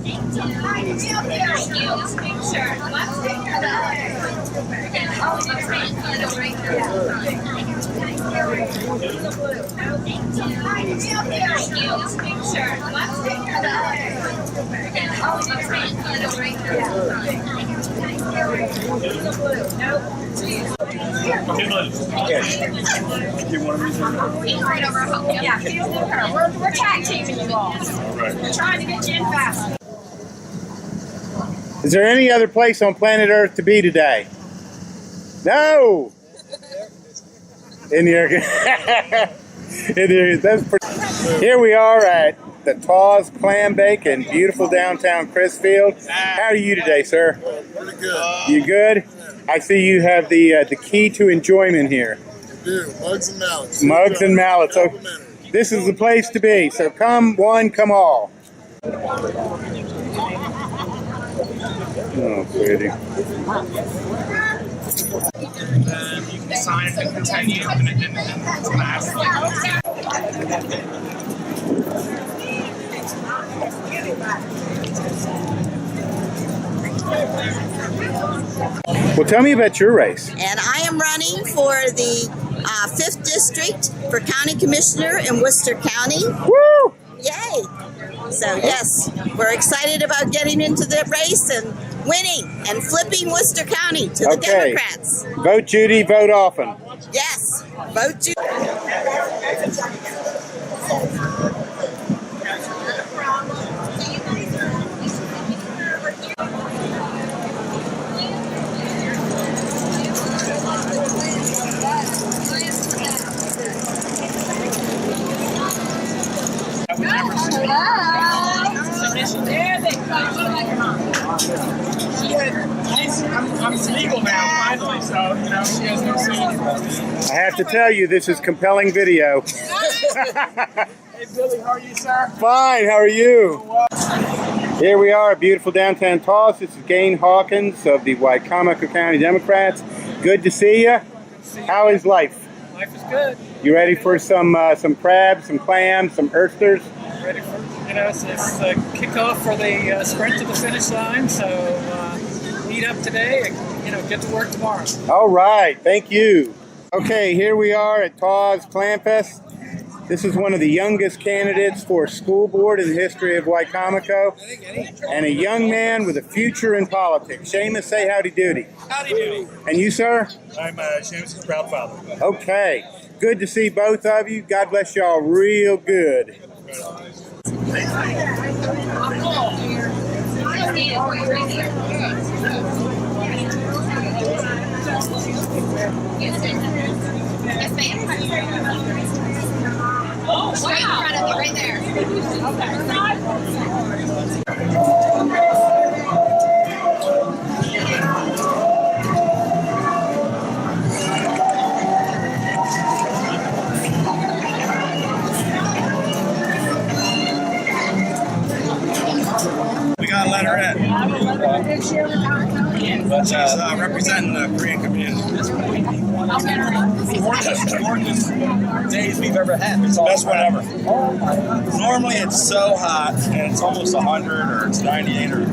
We're tag teaming you all. We're trying to get you in fast. Is there any other place on planet Earth to be today? No! In here. Here we are at the TAWES Clam Bake in beautiful downtown Crisfield. How are you today, sir? Pretty good. You good? I see you have the key to enjoyment here. You do. Mugs and mallets. Mugs and mallets. So this is the place to be. So come one, come all. Oh, pretty. You can sign it and continue and then last. Well, tell me about your race. And I am running for the 5th District for County Commissioner in Worcester County. Woo! Yay! So yes, we're excited about getting into the race and winning and flipping Worcester County to the Democrats. Vote Judy, vote often. Yes, vote Judy. I'm legal now, finally, so, you know, she has no say. I have to tell you, this is compelling video. Hey, Billy, how are you, sir? Fine, how are you? Here we are at beautiful downtown TAWES. This is Gain Hawkins of the Wicomico County Democrats. Good to see you. How is life? Life is good. You ready for some crabs, some clams, some oysters? Ready for, you know, it's the kickoff for the sprint to the finish line, so meet up today and, you know, get to work tomorrow. All right, thank you. Okay, here we are at TAWES Clam Fest. This is one of the youngest candidates for school board in the history of Wicomico, and a young man with a future in politics. Seamus, say howdy doody. Howdy doody. And you, sir? I'm Seamus' proud father. Okay, good to see both of you. God bless y'all real good. Oh, wow. In front of me, right there. We got a letterette. But representing the Korean community. Gorgeous days we've ever had. It's the best one ever. Normally it's so hot and it's almost 100 or it's 98 or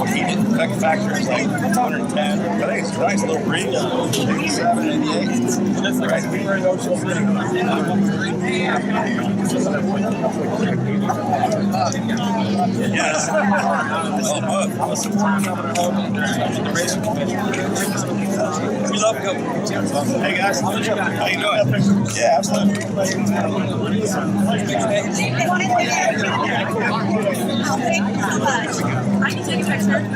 heat factor is like 110. I think it's nice, a little breeze. 87, 88. Right. Yes. We love Coke. Hey guys, how you doing? Yeah, absolutely.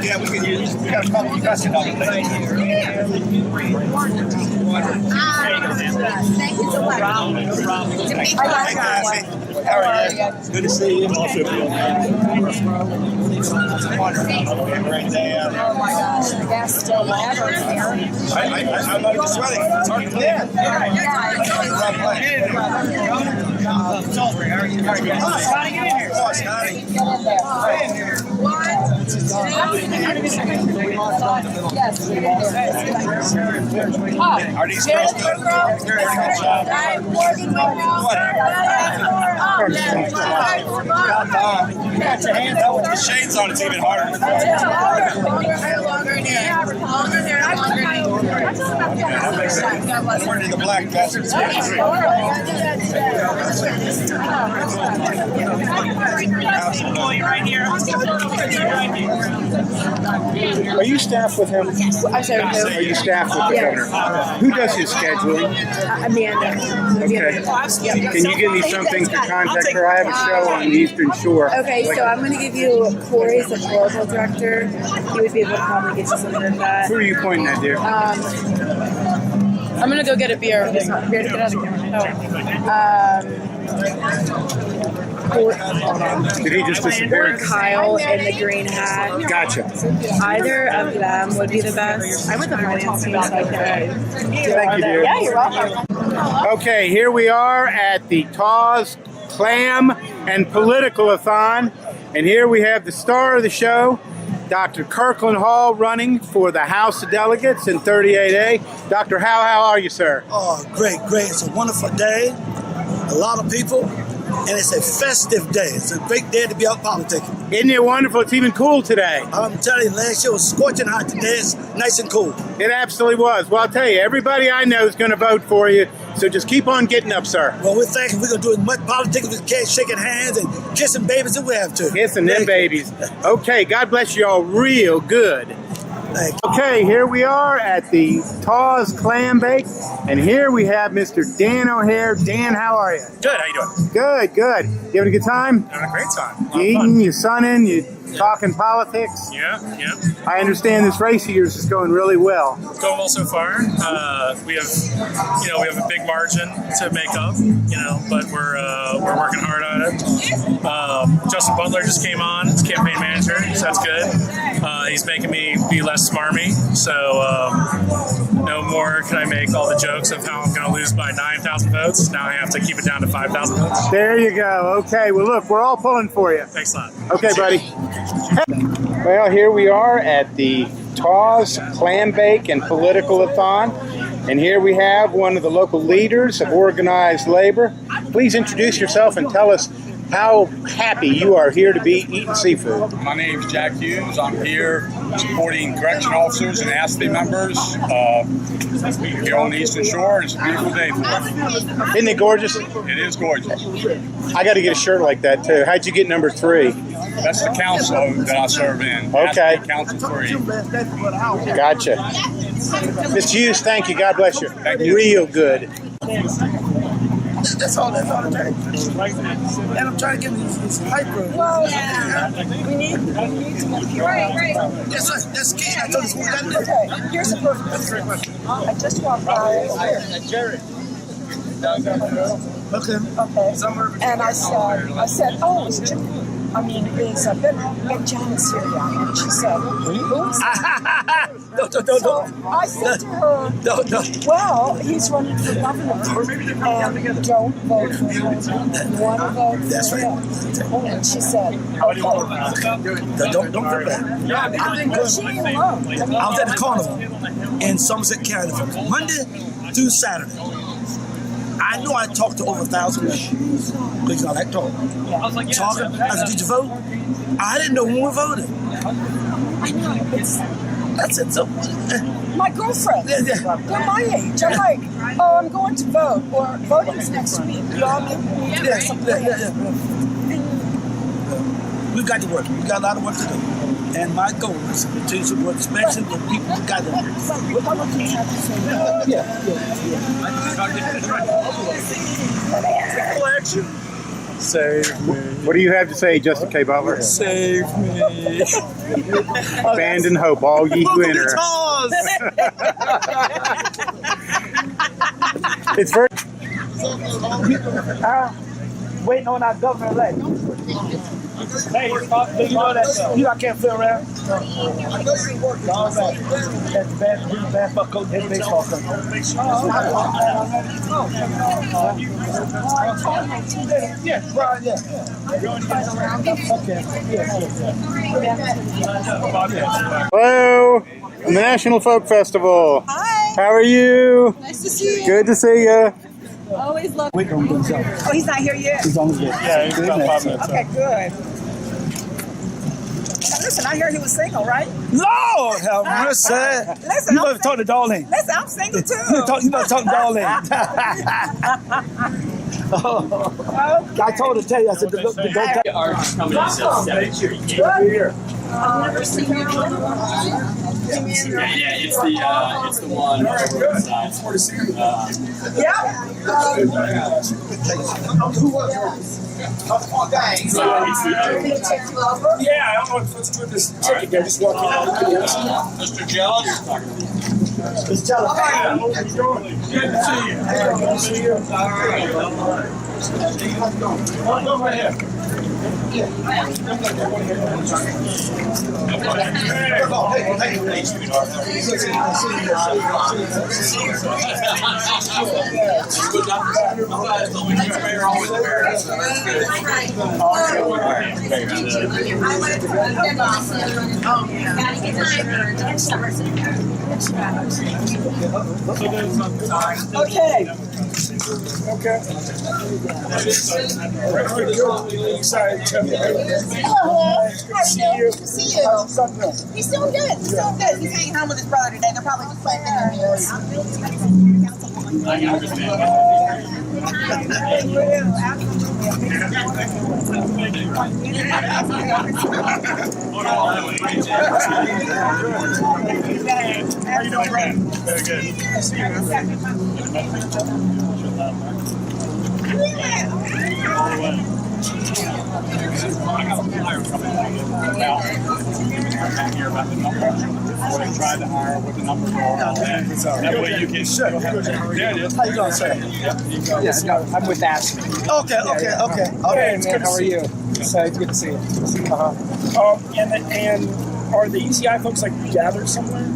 Yeah, we can use. We got a couple of questions on the thing. Thank you so much. Hey guys, how are you? Good to see you. Great day out there. Oh my gosh, the best day ever here. I'm not even sweating. It's hard to believe. Scotty, get in here. Come on, Scotty. What? Are these girls good? With the shades on, it's even harder. Where did the black bastards Are you staff with him? I'm sorry, who? Are you staff with the Yes. governor? Who does his scheduling? Amanda. Okay. Can you give me something to contact her? I have a show on the Eastern Shore. Okay, so I'm going to give you Corey's the global director. He would be able to probably get you something like that. Who are you pointing at, dear? I'm going to go get a beer. It's not beer to get out of here. Did he just disappear? Or Kyle in the green hat. Gotcha. Either of them would be the best. I'm with the finance team, so I can. Thank you, dear. Yeah, you're welcome. Okay, here we are at the TAWES Clam and Political-a-thon, and here we have the star of the show, Dr. Kirkland Hall, running for the House of Delegates in 38A. Dr. Howe, how are you, sir? Oh, great. It's a wonderful day. A lot of people, and it's a festive day. It's a great day to be out politicking. Isn't it wonderful? It's even cool today. I'm telling you, last year was scorching hot. Today it's nice and cool. It absolutely was. Well, I'll tell you, everybody I know is going to vote for you, so just keep on getting up, sir. Well, we're thinking we're going to do as much politics as we can, shaking hands and kissing babies if we have to. Kissing them babies. Okay, God bless you all real good. Thank you. Okay, here we are at the TAWES Clam Bake, and here we have Mr. Dan O'Hare. Dan, how are you? Good, how you doing? Good. You having a good time? Having a great time. You eating, you sunning, you talking politics? Yeah. I understand this race of yours is going really well. Going well so far. We have a big margin to make up, but we're working hard on it. Justin Butler just came on as campaign manager, so that's good. He's making me be less smarmy, so no more can I make all the jokes of how I'm going to lose by 9,000 votes. Now I have to keep it down to 5,000 votes. There you go. Okay, well look, we're all pulling for you. Thanks a lot. Okay, buddy. Well, here we are at the TAWES Clam Bake and Political-a-thon, and here we have one of the local leaders of organized labor. Please introduce yourself and tell us how happy you are here to be eating seafood. My name's Jack Hughes. I'm here supporting correction officers and ASFI members here on the Eastern Shore. It's a beautiful day for us. Isn't it gorgeous? It is gorgeous. I got to get a shirt like that too. How'd you get number 3? That's the council that I serve in. Okay. ASFI Council 3. Gotcha. Mr. Hughes, thank you. God bless you. Thank you. Real good. That's all it takes. And I'm trying to get these hyper. Well, yeah. We need to make you right. That's key. I told you that. Okay, here's the first. I just walked by here. Okay. And I said, oh, it's Jim. It's Ben John Syria. And she said, who's that? So I said to her, well, he's running for governor. And don't vote for him. You want to vote for him. And she said, okay. Don't feel bad. She ain't alone. I was at the carnival in Somerset County from Monday through Saturday. I know I talked to over 1,000 people because I like talking. Talking. I said, did you vote? I didn't know when we voted. I know. That's it. So, my girlfriend. They're my age. I'm like, oh, I'm going to vote. Or voting's next week. Y'all can We've got to work. We've got a lot of work to do. And my goal is to continue to work, especially with people who got them. Save me. What do you have to say, Justin K. Butler? Save me. Abandon hope, all ye who enter. It's very... Waiting on our governor elect. Hey, you know that I can't feel around? All right. That's the basketball coach, his baseball coach. Yeah, right, yeah. Okay. Hello, from the National Folk Festival. Hi. How are you? Nice to see you. Good to see you. Always love. Wait on himself. Oh, he's not here yet. He's on his way. Yeah, he's about 5 minutes. Okay, good. Now, listen, I heard he was single, right? Lord have mercy. Listen, You better talk to Darlene. Listen, I'm single too. You better talk to Darlene. I told her to tell you, I said, don't tell you. Art's coming in since 7:30. Here. Yeah, it's the one over the side. Yeah, I don't know what's good this ticket. They're just walking out. Mr. Jealous? Just tell them. Good to see you. Good to see you. Go right here. Okay. Sorry, Hello. See you. He's doing good. He's hanging home with his brother today. They're probably just playing video games. How you doing, Brad? Very good. See you, hear about the numbers, what they tried to hire, what the numbers are. That way you can show. Yeah, it is. How you doing, sir? Yes, I'm with Ashley. Okay. Hey, man, how are you? It's good to see you. And are the ECI folks like gathered somewhere?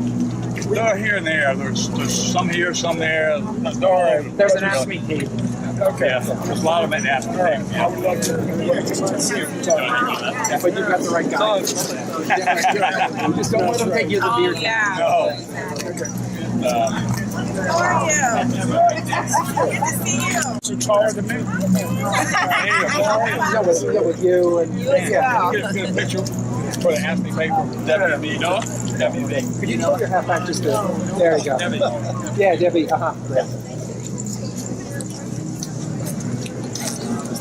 They're here and there. There's some here, some there. There's an Ask Me table. Okay. Yeah, there's a lot of them at Ask Me table. I would love to see if you talk. But you've got the right guy. Just don't let them take you to the beer. Yeah. No. How are you? Good to see you. You're taller than me. Yeah, with you and You as well. Get a picture for the Ask Me paper. WB, no? WB. could you pull your hat back just a there you go. Debbie. Yeah, Debbie. Yeah.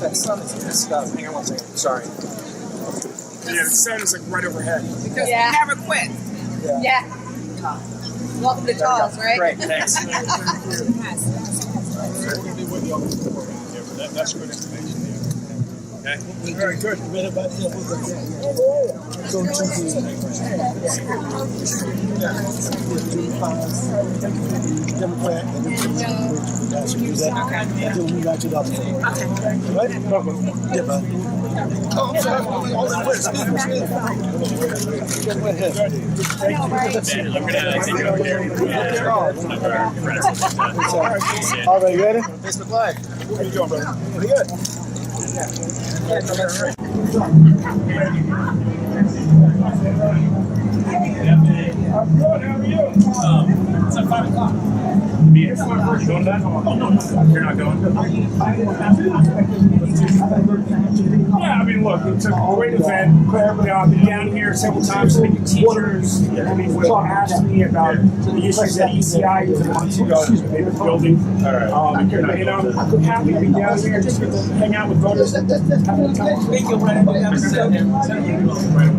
That sun is this stuff. Hang on one second. Sorry. Yeah, the sun is like right overhead. Because you never quit. Yeah. Welcome to TAWES, right? Great, thanks. That's good information. Okay. Very good. All right, ready? It's the flag. How you doing, brother? Pretty good. I'm good. How are you? It's at 5 o'clock. You're going back? Oh, no. You're not going? Yeah, I mean, look, it's a great event. I've been down here several times speaking to teachers. Will asked me about the issues that ECI was months ago they were building. And I'm happy to be down here just to hang out with voters.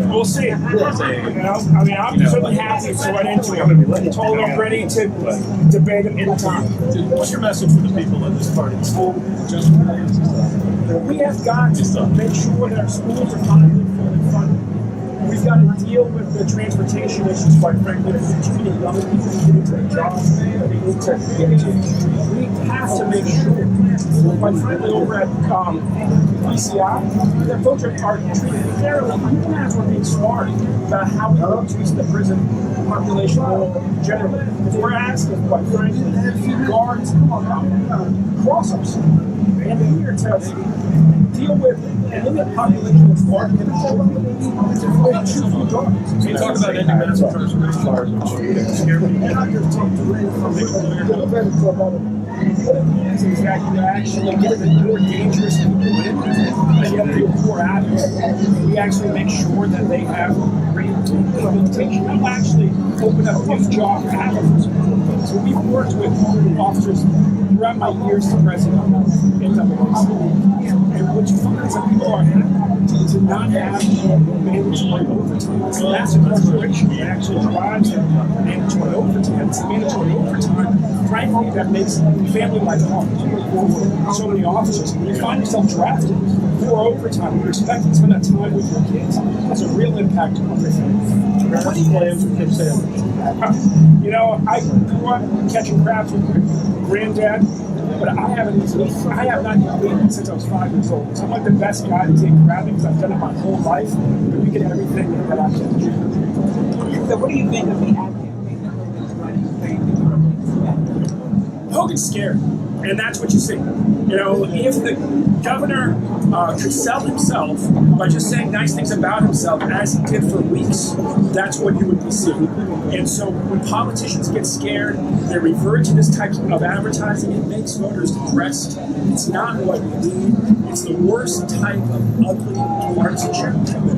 We'll see. You know, I mean, I'm certainly happy to run into him. I told him I'm ready to debate him anytime. What's your message for the people in this party? We have got to make sure that our schools are finally fully funded. We've got to deal deal with the transportation issues, quite frankly, that continue to young people get into the jobs that they need to get into. We have to make sure, quite frankly, over at PCI, that folks are treated fairly, even as we're being smart about how we reduce the prison population generally. We're asking, quite frankly, guards, crossers, and here to deal with an inmate population that's larger than the you talk about ending mass incarceration. What it means is that you actually get the more dangerous people in, and you have to pour out of it. We actually make sure that they have rehabilitation. We'll actually open up new job avenues. So we've worked with officers throughout my years as president in NAACP. And what you find is that people are happy to not have mandatory overtime. It's mass incarceration that actually drives the mandatory overtime. It's the mandatory overtime, frankly, that makes family life hard. So many officers, when you find yourself drafted for overtime, you're expected to spend that time with your kids. That's a real impact on your family. What do you plan for kids there? You know, I grew up catching crabs with my granddad, but I have not eaten since I was 5 years old. So I'm like the best guy to take crabbing because I've done it my whole life. But we get everything that I can do. So what do you think of the ad campaign? Hogan's scared, and that's what you see. You know, if the governor could sell himself by just saying nice things about himself as he did for weeks, that's what you would be seeing. And so when politicians get scared, they revert to this type of advertising. It makes voters depressed. It's not what we need. It's the worst type of ugly partisanship.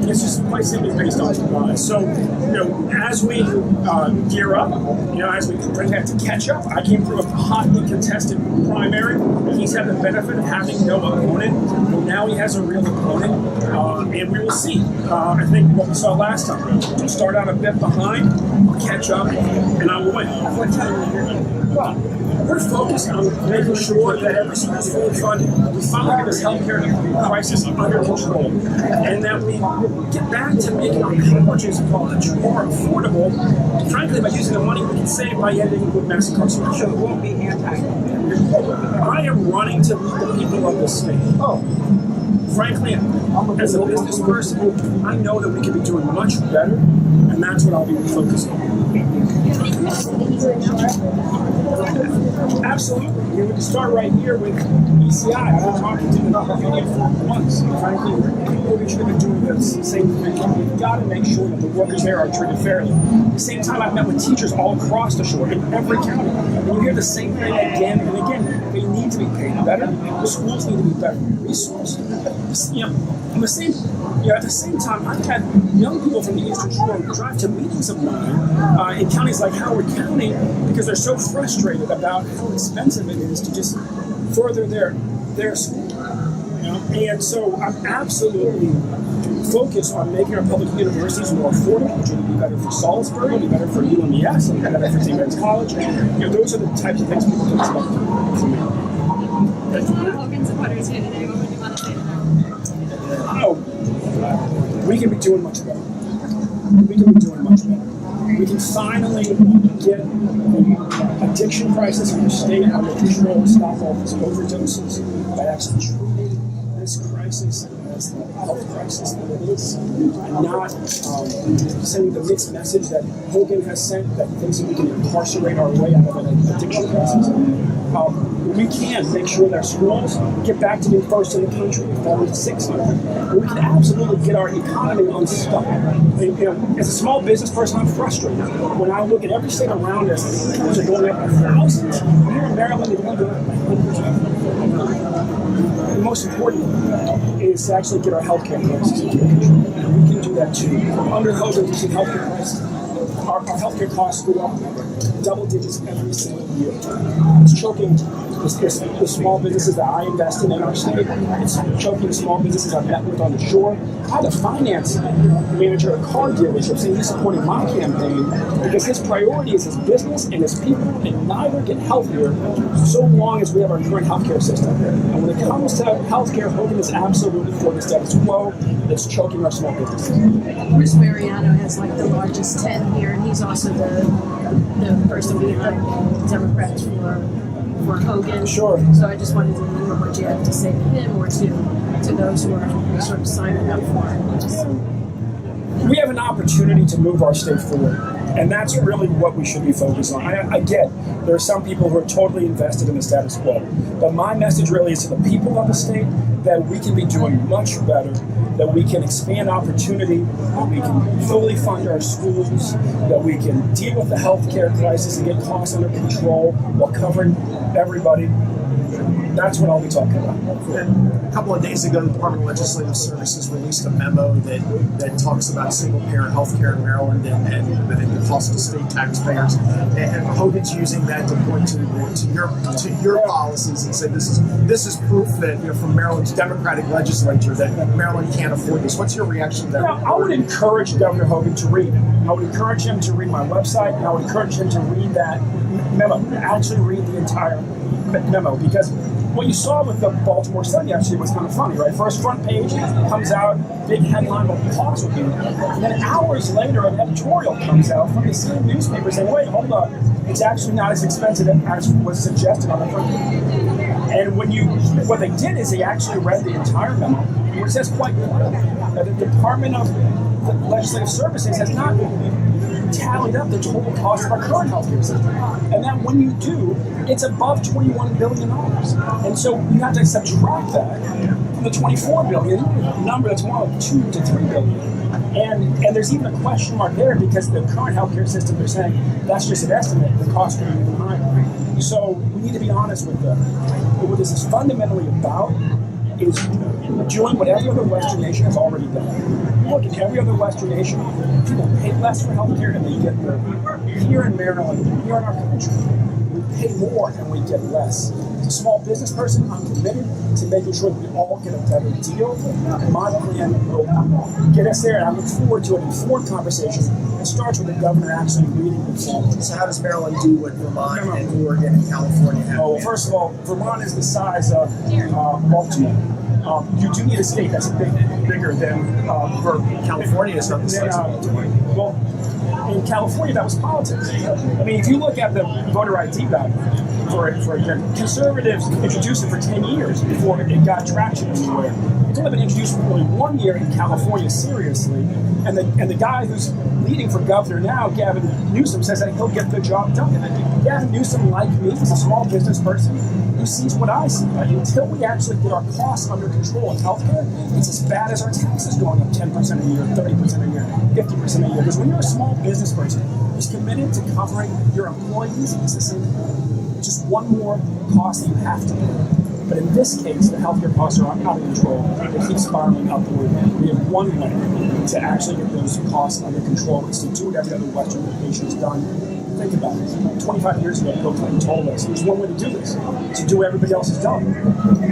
It's just quite simply based on lies. So, you know, as we gear up, you know, as we have to catch up, I came through a hotly contested primary. He's had the benefit of having no opponent. Now he has a real opponent, and we will see. I think what we saw last time. We'll start out a bit behind, catch up, and I will win. Well, we're focused on making sure that every school is fully funded. We finally get this healthcare crisis under control, and that we get back to making our colleges and college more affordable, frankly, by using the money we can save by ending with mass incarceration. So it won't be I am running to meet the people of this state. Frankly, as a business person, I know that we can be doing much better, and that's what I'll be focused on. Absolutely. We would start right here with ECI. I've been talking to the union for months. Frankly, we should have been doing the same thing. We've got to make sure that the workers there are treated fairly. At the same time, I've met with teachers all across the shore in every county. And you hear the same thing again and again. They need to be paid better. The schools need to be better resourced. You know, at the same time, I've had young people from the Eastern Shore drive to meetings of mine in counties like Howard County because they're so frustrated about how expensive it is to just further their school. You know? And so I'm absolutely focused on making our public universities more affordable, which would be better for Salisbury, it'll be better for UMES, it'll be better for St. Mary's College. You know, those are the types of things people can expect from me. Hogan supporters here today. What would you want to say to them? Oh, we can be doing much better. We can be doing much better. We can finally get the addiction crisis in the state under control and stop all these overdoses by actually treating this crisis as the health crisis that it is, and not sending the mixed message that Hogan has sent that thinks that we can incarcerate our way out of an addiction crisis. We can make sure that our schools get back to being first in the country, falling to 600. We can absolutely get our economy unstuck. And, you know, as a small business person, I'm frustrated when I look at every state around us. Those are going up by thousands. Here in Maryland, they're going up by hundreds. The most important is to actually get our healthcare crisis into control. And we can do that too. Under Hogan, we see healthcare crisis. our healthcare costs go up double digits every single year. It's choking the small businesses that I invest in our state. It's choking small businesses I've met with on the shore. I had a finance manager at a car dealership saying he's supporting my campaign because his priority is his business and his people, and neither get healthier so long as we have our current healthcare system. And when it comes to healthcare, Hogan is absolutely for the status quo that's choking our small businesses. Bruce Mariano has like the largest 10 here, and he's also the person behind the Democrats for Hogan. Sure. So I just wanted to hear what you have to say to him or to those who are sort of signing up for it. We have an opportunity to move our state forward, and that's really what we should be focused on. I get there are some people who are totally invested in the status quo, but my message really is to the people of the state that we can be doing much better, that we can expand opportunity, that we can fully fund our schools, that we can deal with the healthcare crisis and get costs under control while covering everybody. That's what I'll be talking about. A couple of days ago, the Department of Legislative Services released a memo that talks about single-payer health care in Maryland and the cost to state taxpayers. And Hogan's using that to point to your policies and say this is proof that from Maryland's Democratic legislature that Maryland can't afford this. What's your reaction to that? I would encourage Governor Hogan to read it. I would encourage him to read my website, and I would encourage him to read that memo, actually read the entire memo, because what you saw with the Baltimore Sun yesterday was kind of funny, right? First front page comes out, big headline what the cost would be, and then hours later an editorial comes out from the same newspaper saying, wait, hold up, it's actually not as expensive as was suggested on the front page. And what they did is they actually read the entire memo, where it says quite clearly that the Department of Legislative Services has not tallied up the total cost of our current healthcare system, and that when you do, it's above $21 billion. And so you have to subtract that from the $24 billion number that's more like $2 to $3 billion. And there's even a question mark there because the current healthcare system, they're saying that's just an estimate. The cost could be even higher. So we need to be honest with them. What this is fundamentally about is doing what every other Western nation has already done. Look, in every other Western nation, people pay less for healthcare and they get more. Here in Maryland, here in our country, we pay more and we get less. As a small business person, I'm committed to making sure that we all get a better deal. And my plan will get us there, and I look forward to an informed conversation that starts with the governor actually reading the form. So how does Maryland do what Vermont and Oregon and California have? Oh, well, first of all, Vermont is the size of Baltimore. You do need a state that's bigger than California is not the size of Baltimore. Well, in California, that was politics. I mean, if you look at the voter ID value, for example, conservatives introduced it for 10 years before it got traction anywhere. It's only been introduced for only 1 year in California seriously, and the guy who's leading for governor now, Gavin Newsom, says that he'll get the job done. Gavin Newsom, like me, is a small business person who sees what I see. Right? Until we actually get our costs under control in healthcare, it's as bad as our taxes going up 10% a year, 30% a year, 50% a year. Because when you're a small business person who's committed to covering your employees, it's just one more cost that you have to pay. But in this case, the healthcare costs are out of control. They keep spiraling upward. We have one way to actually get those costs under control is to do what every other Western nation has done. Think about it. 25 years ago, Bill Clinton told us there's one way to do this, to do what everybody else has done.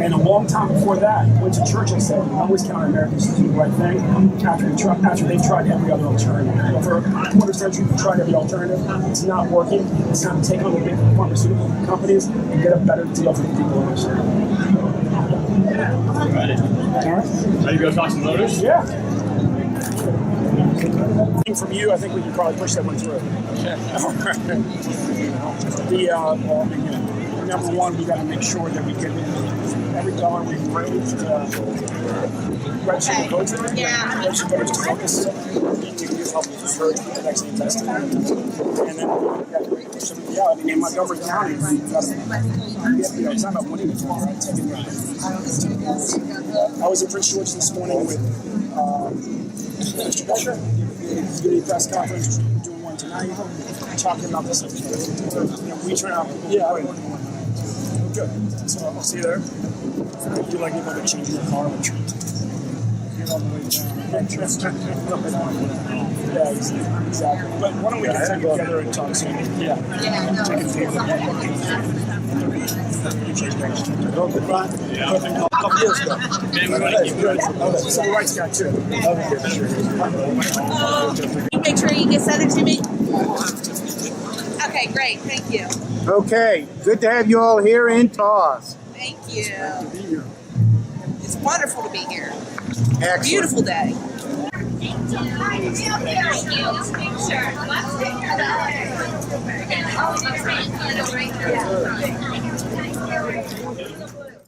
And a long time before that, Winston Churchill said, "We always count on Americans to do the right thing after they've tried every other alternative." But for a quarter century, we've tried every alternative. It's not working. It's time to take on the big pharmaceutical companies and get a better deal for the people in our state. Ready to go talk some voters? Yeah. From you, I think we can probably push that one through. Number one, we got to make sure that we get every dollar we've raised registered voters. Registered voters to focus. To give help with the vaccine testing. And then we got to make sure, in Montgomery County, it's not about winning the fight, right? I was in Prince George this morning with Mr. Becker. He's doing a press conference, doing one tonight, talking about this. We turn out. Yeah, good. So I'll see you there. Do you like anybody changing the car? it on the way down. Yeah, exactly. But why don't we get together and talk soon? Yeah. Take a table. A couple years ago. Civil rights guy too. Make sure you get send it to me. Okay, great. Thank you. Okay, good to have you all here in TAWES. Thank you. It's wonderful to be here. Excellent. Beautiful day. Thank you.